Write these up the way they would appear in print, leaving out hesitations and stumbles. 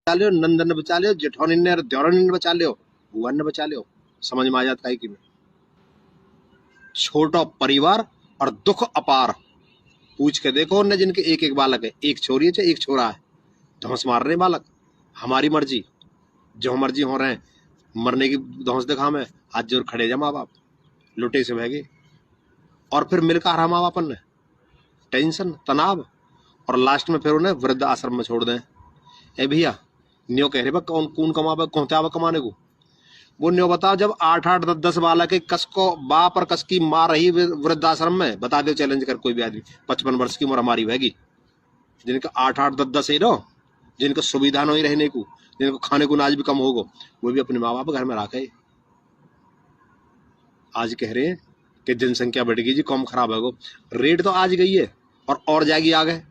लियो, नंदन ने बचा लियो, जेठौनी ने द्योरनी ने बचा लियो, बुआ ने बचा लियो। समझ में आ जाता है कि में छोटा परिवार और दुख अपार। पूछ के देखो उनने जिनके एक एक बालक है, एक छोरी है चाहे एक छोरा है, धौंस मार रहे बालक। हमारी मर्जी, जो मर्जी हो रहे हैं, मरने की धौंस दिखा में हाथ जोड़ खड़े जा माँ बाप, लुटे से बह गए। और फिर मिलकर हरा माँ बाप ने टेंशन तनाव, और लास्ट में फिर उन्हें वृद्ध आश्रम में छोड़ दें। ए भैया न्यो कह रहे कौन कौन कमावे, कौन आवे कमाने को। वो न्यो बताओ, जब 8-8 10-10 बालक के कस को बाप और कस की मार रही वृद्धाश्रम में, बता दो चैलेंज कर कोई भी आदमी 55 वर्ष की उम्र हमारी होगी, जिनका 8-8 10-10 ही नो, जिनको सुविधा नहीं रहने को, जिनको खाने को नाज भी कम होगा, वो भी अपने माँ बाप घर में रखे। आज कह रहे हैं कि जनसंख्या बढ़ गई जी, कम खराब है। रेट तो आज गई है और जाएगी आगे।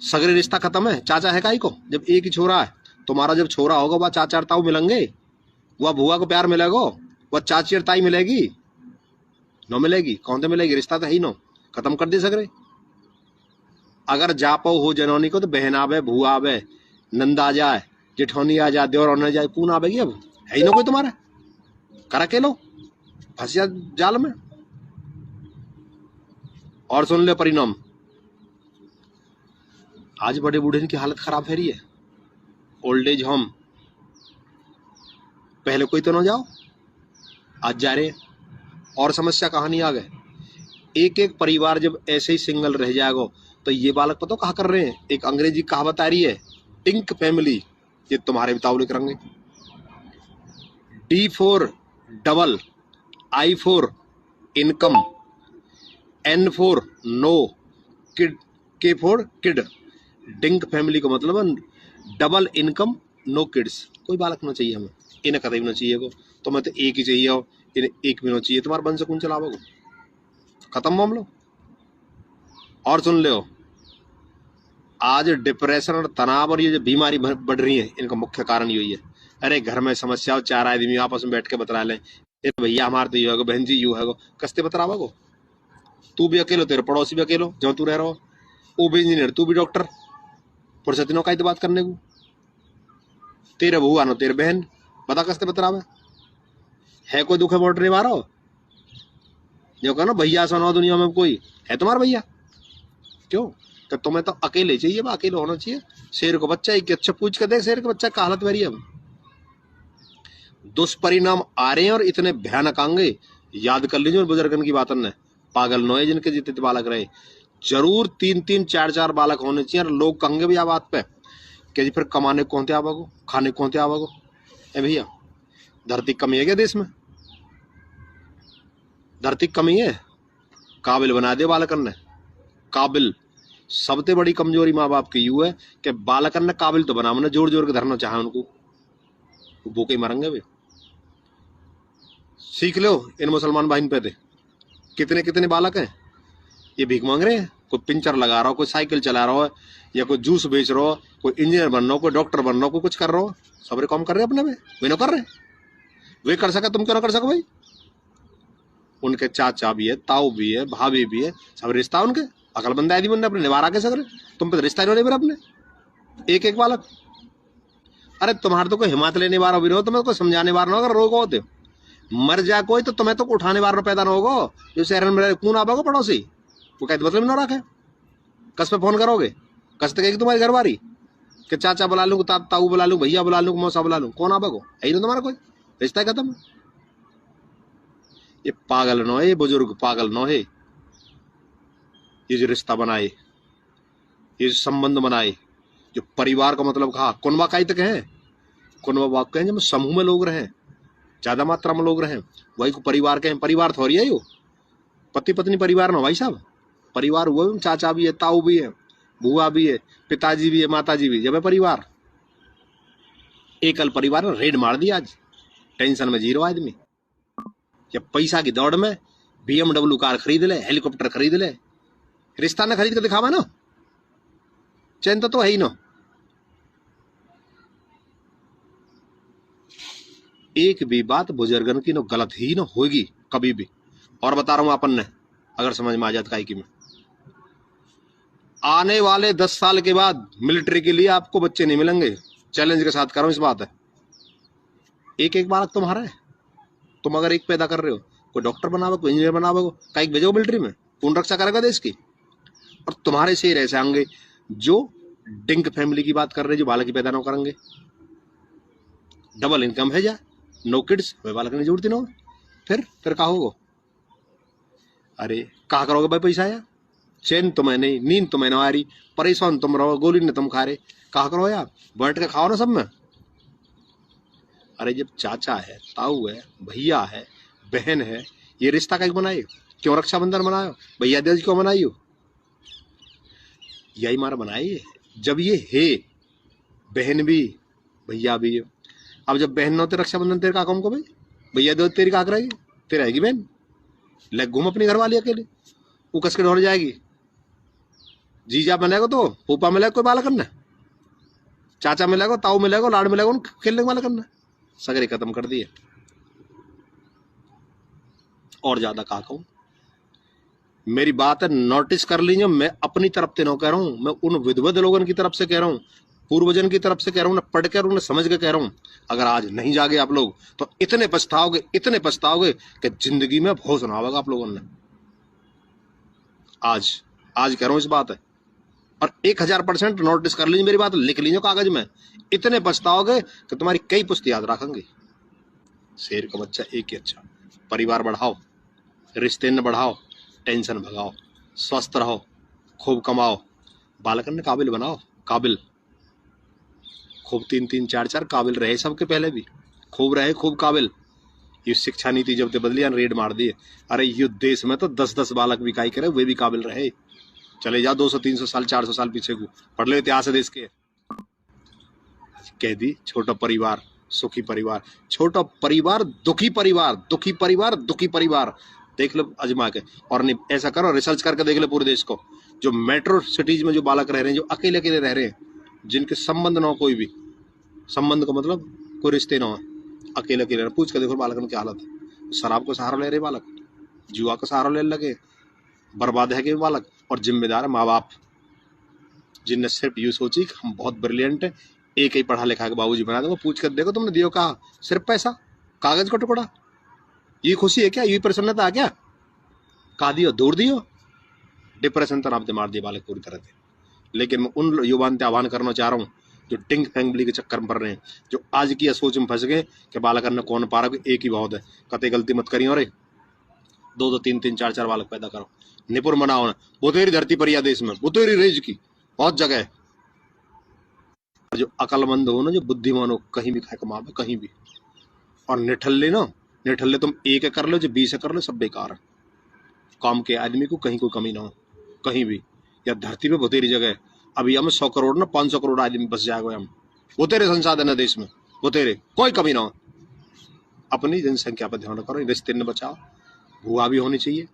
सगरे रिश्ता खत्म है। चाचा है काई को, जब एक ही छोरा है, तुम्हारा जब छोरा होगा वह चाचा और ताऊ मिलेंगे, वह बुआ को प्यार मिलेगा, वह चाची और ताई मिलेगी, नो मिलेगी, कौन से मिलेगी, रिश्ता तो है ही नो, खत्म कर दे सगरे। अगर जापो हो जनौनी को तो बहन आवे, भूआ आवे, नंदा आ जाए, जेठौनी आ जाए, देवर होने जाए, कौन आवेगी, अब है ही ना कोई तुम्हारे, कर अकेलो फंस जा जाल में। और सुन ले परिणाम, आज बड़े बूढ़े की हालत खराब है रही है। ओल्ड एज होम, पहले कोई तो ना जाओ, आज जा रहे। और समस्या कहानी आ गए, एक एक परिवार जब ऐसे ही सिंगल रह जाएगा तो ये बालक पता कहा कर रहे हैं। एक अंग्रेजी कहावत आ रही है, टिंक फैमिली, ये तुम्हारे बताओ लिख रंगे। D for double, I for income, N for no, kid, K for kid. DINK family का मतलब है डबल इनकम नो किड्स। कोई बालक ना चाहिए हमें, इन्हें कतई ना चाहिए को, तो मैं तो एक ही चाहिए हो, इन्हें एक भी ना चाहिए। तुम्हारे बन से कौन चलावा को, खत्म मामलो। और सुन लो, आज डिप्रेशन और तनाव और ये जो बीमारी बढ़ रही है, इनका मुख्य कारण यही है। अरे घर में समस्या हो, 4 आदमी आपस में बैठ के बतला लें, भैया हमारे तो यू है, बहन जी यू है, कस्ते बतरावा को। तू भी अकेलो, तेरे पड़ोसी भी अकेलो, जहाँ तू रह रहा हो, वो भी इंजीनियर, तू भी डॉक्टर, फुर्सतिनों का बात करने को। तेरे बुआ नो तेरे बहन, बता कस्ते बतरावे है, कोई दुख है बोल रहे मारो, जो कहो ना भैया सुनो दुनिया में कोई है तुम्हारा भैया, क्यों, तो तुम्हें तो अकेले चाहिए, अकेले होना चाहिए। शेर को बच्चा एक अच्छा पूछ के देख, शेर के बच्चा का हालत मेरी है। दुष्परिणाम आ रहे हैं और इतने भयानक आएंगे, याद कर लीजिए बुजुर्गन की बातन ने, पागल नोए जिनके जितने बालक रहे, जरूर 3-3 4-4 बालक होने चाहिए। और लोग कहेंगे भी आ बात पे कि जी फिर कमाने कौन थे आवागो, खाने कौन थे आवागो। ए भैया धरती कमी है क्या देश में, धरती कमी है, काबिल बना दे बालकन ने, काबिल। सबसे बड़ी कमजोरी माँ बाप की यू है कि बालकन ने काबिल तो बना, मैंने जोर जोर के धरना चाहे उनको, भूखे मरेंगे वे। सीख लो इन मुसलमान भाई पे थे, कितने कितने बालक हैं ये भीख मांग रहे हैं। कोई पिंचर लगा रहा हो, कोई साइकिल चला रहा हो, या कोई जूस बेच रहा हो, कोई इंजीनियर बन रहा हो, कोई डॉक्टर बन रहा हो, कोई कुछ कर रहा हो, सबरे काम कर रहे अपने में, वे ना कर रहे, वे कर सका तुम क्यों ना कर सको भाई। उनके चाचा भी है, ताऊ भी है, भाभी भी है, सब रिश्ता उनके, अकलमंद आदमी उन्होंने अपने निवारा कैसे करे, तुम पे रिश्ता नहीं ले अपने एक एक बालक। अरे तुम्हारे तो कोई हिम्मत लेने वाला भी रहो, तुम्हें कोई समझाने वाला ना, अगर रोग होते मर जा कोई तो तुम्हें तो उठाने वाला पैदा ना होगा। जो शहर में कौन आवेगा पड़ोसी, वो कहते मतलब ना रखे, कस पे फोन करोगे, कस तक तुम्हारी घर वारी कि चाचा बुला लूँ, ताऊ बुला लूँ, भैया बुला लूँ, मौसा बुला लूँ, कौन आवेगा, है ना तुम्हारा कोई, रिश्ता खत्म। ये पागल नो है, बुजुर्ग पागल नो है, ये जो रिश्ता बनाए, ये जो संबंध बनाए, जो परिवार का मतलब कहा कुनबा काई तक है, कुनबा वाक्य है जब समूह में लोग रहे, ज्यादा मात्रा में लोग रहे, वही को परिवार के हैं। परिवार थोड़ी है यो, पति पत्नी परिवार ना भाई साहब, परिवार हुआ चाचा भी है, ताऊ भी है, बुआ भी है, पिताजी भी है, माताजी भी, जब है परिवार। एकल परिवार ने रेड मार दिया आज, टेंशन में जीरो आदमी। जब पैसा की दौड़ में BMW कार खरीद ले, हेलीकॉप्टर खरीद ले, रिश्ता ना खरीद कर दिखावा ना, चैन तो है ही ना। एक भी बात बुजुर्गन की ना गलत ही ना होगी कभी भी। और बता रहा हूं अपन ने, अगर समझ में आ जाता है कि मैं आने वाले 10 साल के बाद मिलिट्री के लिए आपको बच्चे नहीं मिलेंगे, चैलेंज के साथ कर रहा हूं, इस बात है। एक एक बालक तुम्हारा है। तुम अगर एक पैदा कर रहे हो, कोई डॉक्टर बनावे, कोई इंजीनियर बनावे, कहीं भेजो मिलिट्री में, कौन रक्षा करेगा देश की? और तुम्हारे शेर ऐसे आएंगे जो डिंक फैमिली की बात कर रहे, जो बालक की पैदा ना करेंगे। डबल इनकम है जा, नो किड्स, वे बालक नहीं जुड़ती ना। फिर कहा होगा? अरे कहा करोगे भाई पैसा यार? चैन तुम्हें नहीं, नींद तुम्हें ना आ रही, परेशान तुम रहो, गोली ने तुम खा रहे, कहा करो यार? बैठ के खाओ ना सब में। अरे जब चाचा है, ताऊ है, भैया है, बहन है, ये रिश्ता कहीं बनाए? क्यों रक्षाबंधन बनायो? भैया देव क्यों बनाइयो? यही मारा बनाइए। जब ये है, बहन भी भैया भी। अब जब बहन न होते रक्षाबंधन तेरे का कौन को भाई? भैया देव तेरी का रहेगी? तेरी रहेगी बहन। ले घूम अपनी घर वाली अकेले, वो कस के ढोल जाएगी। जीजा मिलेगा तो फूफा मिलेगा कोई बालक करना, चाचा मिलेगा, ताऊ मिलेगा, लाड़ मिलेगा, खेलने वाला करना। सगरे खत्म कर दिए। और ज्यादा कहा कहूं? मेरी बात है, नोटिस कर लीजिए। मैं अपनी तरफ से ना कह रहा हूं, मैं उन विधवत लोगों की तरफ से कह रहा हूं, पूर्वजन की तरफ से कह रहा हूं, ना पढ़ कर उन्हें समझ के कह रहा हूं। अगर आज नहीं जागे आप लोग तो इतने पछताओगे, इतने पछताओगे कि जिंदगी में बहुत सुना होगा आप लोगों ने। आज कह रहा हूं इस बात है, और 1000% नोटिस कर लीजिए मेरी बात, लिख लीजिए कागज में। इतने पछताओगे कि तुम्हारी कई पुश्त याद रखेंगे। शेर का बच्चा एक ही अच्छा। परिवार बढ़ाओ, रिश्ते न बढ़ाओ, टेंशन भगाओ, स्वस्थ रहो, खूब कमाओ, बालकन ने काबिल बनाओ। काबिल खूब 3-3 4-4 काबिल रहे सबके पहले भी, खूब रहे, खूब काबिल। ये शिक्षा नीति जब ते बदली, रेड मार दिए। अरे ये देश में तो 10-10 बालक भी काई करे, वे भी काबिल रहे। चले जाओ 200-300 साल 400 साल पीछे को, पढ़ लो इतिहास है देश के। कह दी छोटा परिवार सुखी परिवार, छोटा परिवार दुखी परिवार, दुखी परिवार दुखी परिवार। देख लो अजमा के, और नहीं ऐसा करो, रिसर्च करके देख लो पूरे देश को। जो मेट्रो सिटीज में जो बालक रह रहे हैं, जो अकेले अकेले रह रहे हैं, जिनके संबंध ना हो, कोई भी संबंध का मतलब कोई रिश्ते ना हो, अकेले अकेले, पूछ कर देखो बालक की हालत। शराब का सहारा ले रहे बालक, जुआ का सहारा ले लगे, बर्बाद है कि बालक। और जिम्मेदार है माँ बाप, जिनने सिर्फ यूं सोची कि हम बहुत ब्रिलियंट है, एक ही पढ़ा लिखा के बाबूजी बना देंगे। पूछ कर देखो तुमने दियो कहा? सिर्फ पैसा, कागज का टुकड़ा। ये खुशी है क्या? ये प्रसन्नता है क्या? कहा दियो, दूर दियो। डिप्रेशन तनाव से मार दिया बालक पूरी तरह से। लेकिन मैं उन युवाओं से आह्वान करना चाह रहा हूँ जो टिंक फैमिली के चक्कर में पड़ रहे हैं, जो आज की सोच में फंस गए कि बालक करना कौन पा रहा, एक ही बहुत है। कते गलती मत करिए, और 2-2 3-3 4-4 बालक पैदा करो, निपुण बनाओ ना। बुतेरी धरती पर या देश में बुतेरी रेज की बहुत जगह है। जो अकलमंद हो ना, जो बुद्धिमान हो, कहीं भी खाए कमावे, कहीं भी। और निठल्ले तुम एक कर लो, जो 20 कर लो, सब बेकार है। काम के आदमी को कहीं कोई कमी ना हो, कहीं भी। या धरती पे बुतेरी जगह है। अभी हम 100 करोड़ ना 500 करोड़ आदमी बस जाएगा। हम बुतेरे संसाधन है देश में, बुतेरे, कोई कमी ना हो। अपनी जनसंख्या पर ध्यान करो, रिश्ते न बचाओ, भुआ भी होनी चाहिए।